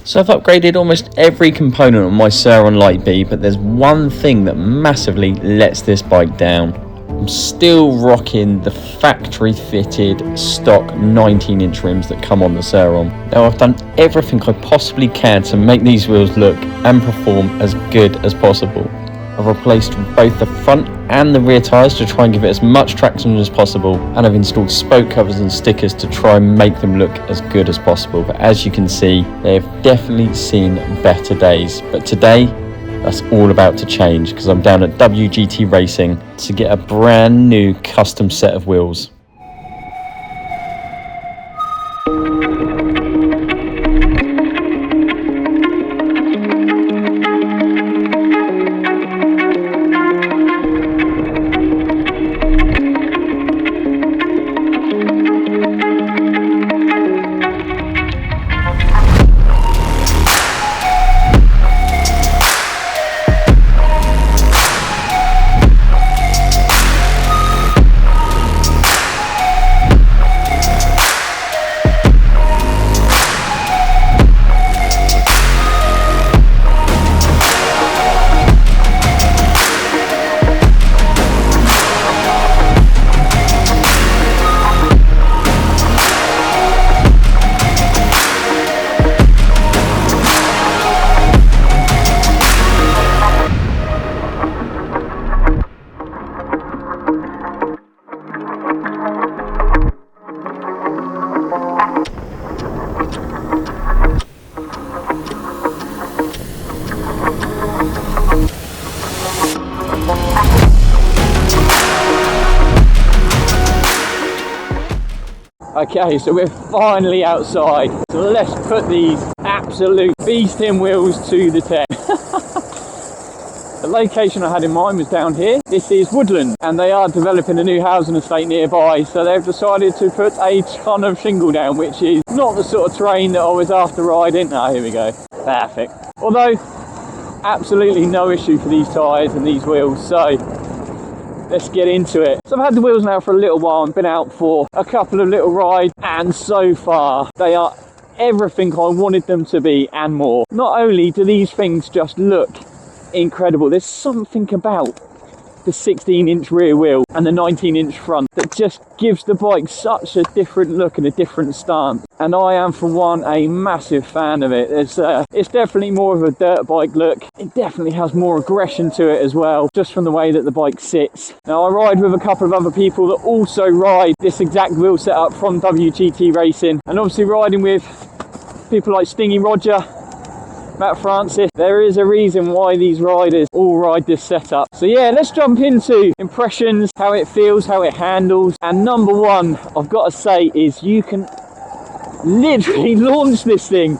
So I've upgraded almost every component on my Surron Light Bee, but there's one thing that massively lets this bike down. I'm still rocking the factory fitted stock 19-inch rims that come on the Surron. Now I've done everything I possibly can to make these wheels look and perform as good as possible. I've replaced both the front and the rear tyres to try and give it as much traction as possible, and I've installed spoke covers and stickers to try and make them look as good as possible. But as you can see, they've definitely seen better days. But today, that's all about to change, because I'm down at WGT Racing to get a brand new custom set of wheels. Okay, so we're finally outside. So let's put these absolute beastin' wheels to the test. The location I had in mind was down here. This is Woodland, and they are developing a new housing estate nearby, so they've decided to put a ton of shingle down, which is not the sort of terrain that I was after riding. Ah, here we go. Perfect. Although, absolutely no issue for these tyres and these wheels, so let's get into it. So I've had the wheels now for a little while and been out for a couple of little rides, and so far they are everything I wanted them to be and more. Not only do these things just look incredible, there's something about the 16-inch rear wheel and the 19-inch front that just gives the bike such a different look and a different stance, and I am for one a massive fan of it. It's definitely more of a dirt bike look. It definitely has more aggression to it as well, just from the way that the bike sits. Now I ride with a couple of other people that also ride this exact wheel setup from WGT Racing, and obviously riding with people like Stingy Roger, Matt Francis, there is a reason why these riders all ride this setup. So yeah, let's jump into impressions, how it feels, how it handles. And number one, I've got to say, is you can literally launch this thing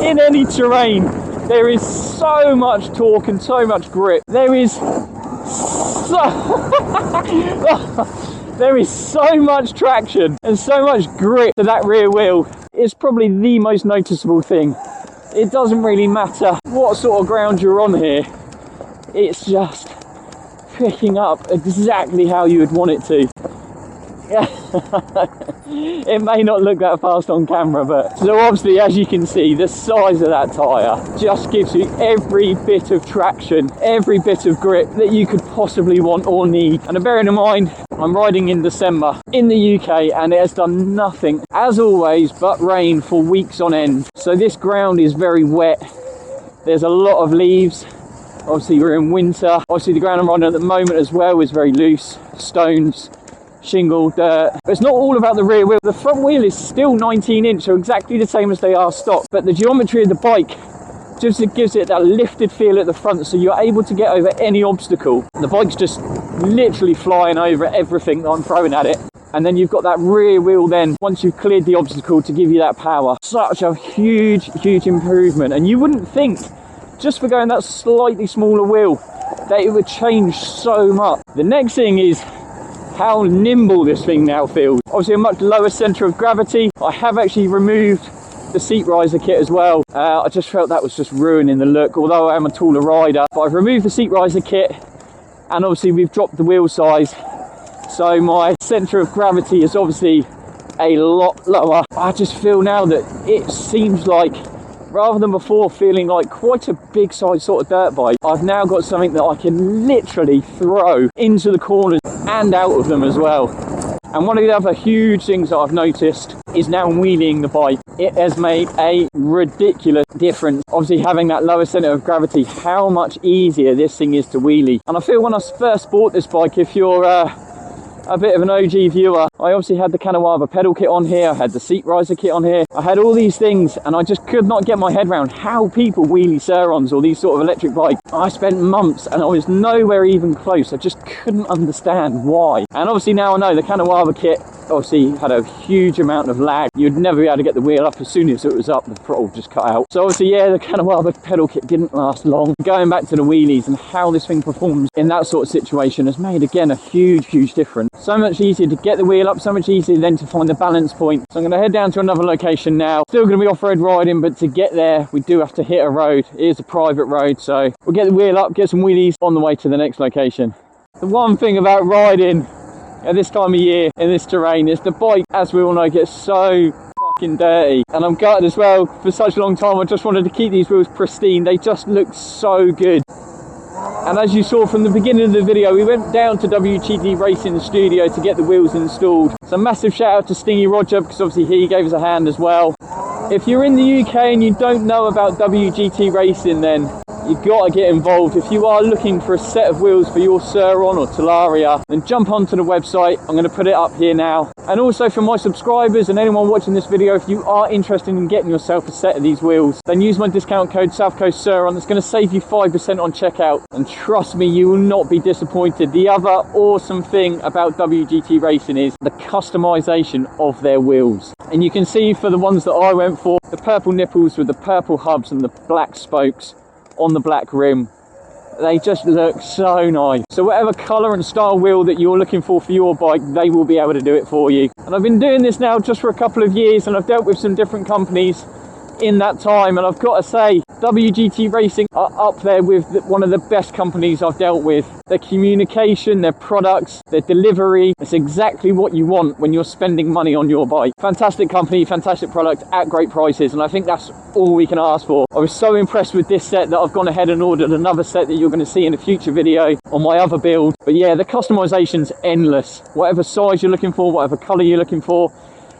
in any terrain. There is so much torque and so much grip. There is so much traction and so much grip to that rear wheel. It's probably the most noticeable thing. It doesn't really matter what sort of ground you're on here. It's just picking up exactly how you would want it to. It may not look that fast on camera, but so obviously, as you can see, the size of that tyre just gives you every bit of traction, every bit of grip that you could possibly want or need. And bearing in mind, I'm riding in December in the UK, and it has done nothing, as always, but rain for weeks on end. So this ground is very wet. There's a lot of leaves. Obviously, we're in winter. Obviously, the ground I'm riding at the moment as well is very loose. Stones, shingle, dirt. But it's not all about the rear wheel. The front wheel is still 19-inch, so exactly the same as they are stock. But the geometry of the bike just gives it that lifted feel at the front, so you're able to get over any obstacle. The bike's just literally flying over everything that I'm throwing at it. And then you've got that rear wheel then, once you've cleared the obstacle, to give you that power. Such a huge, huge improvement. And you wouldn't think, just for going that slightly smaller wheel, that it would change so much. The next thing is how nimble this thing now feels. Obviously a much lower centre of gravity. I have actually removed the seat riser kit as well. I just felt that was just ruining the look, although I am a taller rider. But I've removed the seat riser kit, and obviously we've dropped the wheel size, so my centre of gravity is obviously a lot lower. I just feel now that it seems like, rather than before feeling like quite a big size sort of dirt bike, I've now got something that I can literally throw into the corners and out of them as well. And one of the other huge things that I've noticed is now wheeling the bike. It has made a ridiculous difference. Obviously having that lower centre of gravity, how much easier this thing is to wheelie. And I feel when I first bought this bike, if you're a bit of an OG viewer, I obviously had the Kanawaba pedal kit on here, I had the seat riser kit on here, I had all these things, and I just could not get my head around how people wheelie Surrons or these sort of electric bikes. I spent months and I was nowhere even close. I just couldn't understand why. And obviously now I know the Kanawaba kit obviously had a huge amount of lag. You'd never be able to get the wheel up. As soon as it was up, the throttle just cut out. So obviously, yeah, the Kanawaba pedal kit didn't last long. Going back to the wheelies and how this thing performs in that sort of situation has made, again, a huge difference. So much easier to get the wheel up, so much easier then to find the balance point. So I'm going to head down to another location now. Still going to be off-road riding, but to get there, we do have to hit a road. It is a private road, so we'll get the wheel up, get some wheelies on the way to the next location. The one thing about riding at this time of year in this terrain is the bike, as we all know, gets so fucking dirty, and I'm gutted as well. For such a long time I just wanted to keep these wheels pristine. They just look so good. And as you saw from the beginning of the video, we went down to WGT Racing studio to get the wheels installed. So massive shout out to Stingy Roger, because obviously he gave us a hand as well. If you're in the UK and you don't know about WGT Racing, then you've got to get involved. If you are looking for a set of wheels for your Surron or Talaria, then jump onto the website. I'm going to put it up here now. And also for my subscribers and anyone watching this video, if you are interested in getting yourself a set of these wheels, then use my discount code South Coast Surron. That's going to save you 5% on checkout. And trust me, you will not be disappointed. The other awesome thing about WGT Racing is the customization of their wheels. And you can see for the ones that I went for, the purple nipples with the purple hubs and the black spokes on the black rim, they just look so nice. So whatever colour and style wheel that you're looking for your bike, they will be able to do it for you. And I've been doing this now just for a couple of years, and I've dealt with some different companies in that time, and I've got to say WGT Racing are up there with one of the best companies I've dealt with. Their communication, their products, their delivery, it's exactly what you want when you're spending money on your bike. Fantastic company, fantastic product at great prices, and I think that's all we can ask for. I was so impressed with this set that I've gone ahead and ordered another set that you're going to see in a future video on my other build. But yeah, the customization's endless. Whatever size you're looking for, whatever colour you're looking for.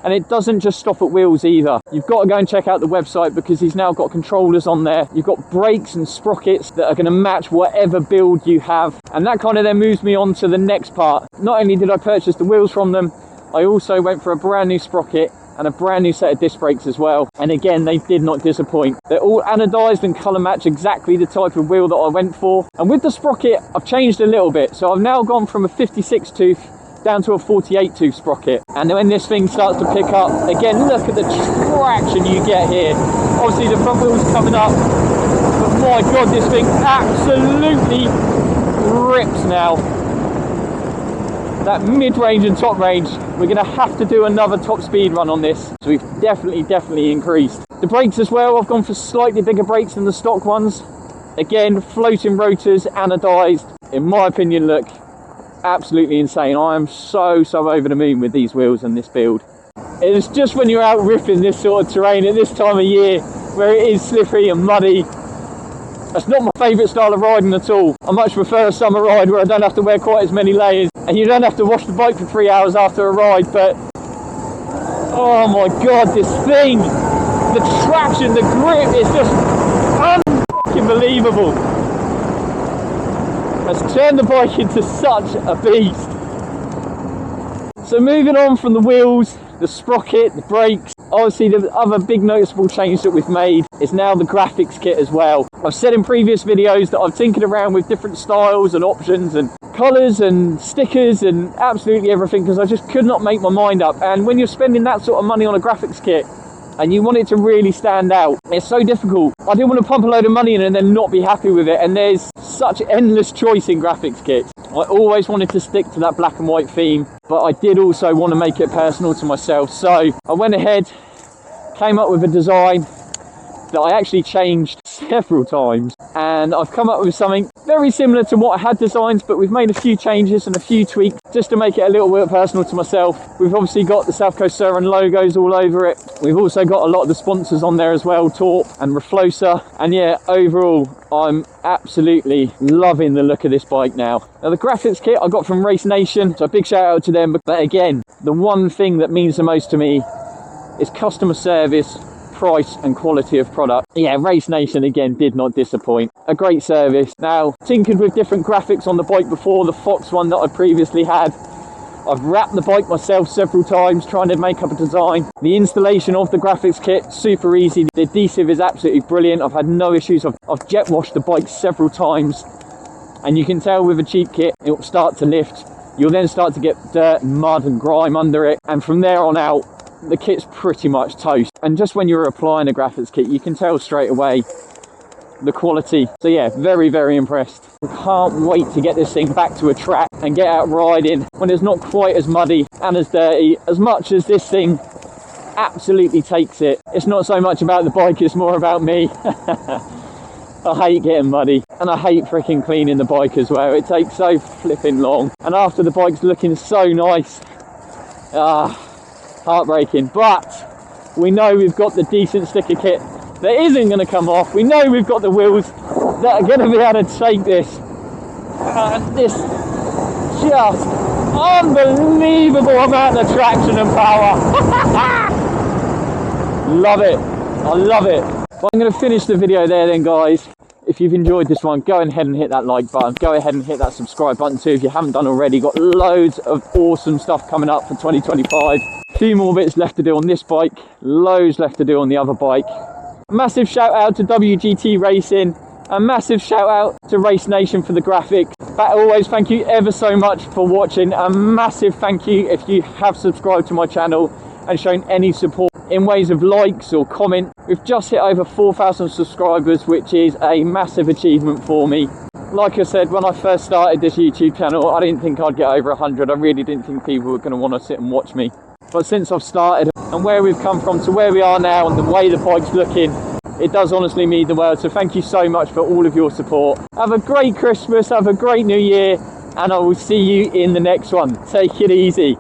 And it doesn't just stop at wheels either. You've got to go and check out the website, because he's now got controllers on there. You've got brakes and sprockets that are going to match whatever build you have. And that kind of then moves me on to the next part. Not only did I purchase the wheels from them, I also went for a brand new sprocket and a brand new set of disc brakes as well. And again, they did not disappoint. They're all anodized and colour match exactly the type of wheel that I went for. And with the sprocket, I've changed a little bit. So I've now gone from a 56 tooth down to a 48 tooth sprocket. And when this thing starts to pick up, again, look at the traction you get here. Obviously the front wheel's coming up, but my god, this thing absolutely rips now. That mid-range and top range, we're going to have to do another top speed run on this. So we've definitely increased. The brakes as well, I've gone for slightly bigger brakes than the stock ones. Again, floating rotors, anodized. In my opinion, look absolutely insane. I am so over the moon with these wheels and this build. It's just when you're out ripping this sort of terrain at this time of year, where it is slippery and muddy, that's not my favourite style of riding at all. I much prefer a summer ride where I don't have to wear quite as many layers, and you don't have to wash the bike for 3 hours after a ride. But oh my god, this thing, the traction, the grip, is just unbelievable. Has turned the bike into such a beast. So moving on from the wheels, the sprocket, the brakes, obviously the other big noticeable change that we've made is now the graphics kit as well. I've said in previous videos that I've tinkered around with different styles and options and colours and stickers and absolutely everything, because I just could not make my mind up. And when you're spending that sort of money on a graphics kit and you want it to really stand out, it's so difficult. I didn't want to pump a load of money in and then not be happy with it, and there's such endless choice in graphics kits. I always wanted to stick to that black and white theme, but I did also want to make it personal to myself. So I went ahead, came up with a design that I actually changed several times, and and I've come up with something very similar to what I had designed, but we've made a few changes and a few tweaks just to make it a little bit personal to myself. We've obviously got the South Coast Surron logos all over it. We've also got a lot of the sponsors on there as well, Torp and Reflosa, and yeah, overall I'm absolutely loving the look of this bike now. Now the graphics kit I got from Race Nation, so a big shout out to them, but again, the one thing that means the most to me is customer service, price and quality of product. Yeah, Race Nation again did not disappoint. A great service. Now, tinkered with different graphics on the bike before, the Fox one that I previously had. I've wrapped the bike myself several times trying to make up a design. The installation of the graphics kit, super easy. The adhesive is absolutely brilliant. I've had no issues. I've jet washed the bike several times, and you can tell with a cheap kit it will start to lift. You'll then start to get dirt, mud and grime under it, and from there on out the kit's pretty much toast. And just when you're applying a graphics kit, you can tell straight away the quality. So yeah, very, very impressed. Can't wait to get this thing back to a track and get out riding when it's not quite as muddy and as dirty. As much as this thing absolutely takes it, it's not so much about the bike, it's more about me. I hate getting muddy, and I hate freaking cleaning the bike as well. It takes so flipping long, and after the bike's looking so nice, heartbreaking. But we know we've got the decent sticker kit that isn't going to come off. We know we've got the wheels that are going to be able to take this. This just unbelievable amount of traction and power. Love it. I love it. Well, I'm going to finish the video there then, guys. If you've enjoyed this one, go ahead and hit that like button. Go ahead and hit that subscribe button too if you haven't done already. Got loads of awesome stuff coming up for 2025. A few more bits left to do on this bike, loads left to do on the other bike. A massive shout out to WGT Racing, a massive shout out to Race Nation for the graphic. But always, thank you ever so much for watching. A massive thank you if you have subscribed to my channel and shown any support in ways of likes or comment. We've just hit over 4,000 subscribers, which is a massive achievement for me. Like I said, when I first started this YouTube channel, I didn't think I'd get over 100. I really didn't think people were going to want to sit and watch me. But since I've started and where we've come from to where we are now and the way the bike's looking, it does honestly mean the world. So thank you so much for all of your support. Have a great Christmas, have a great New Year, and I will see you in the next one. Take it easy.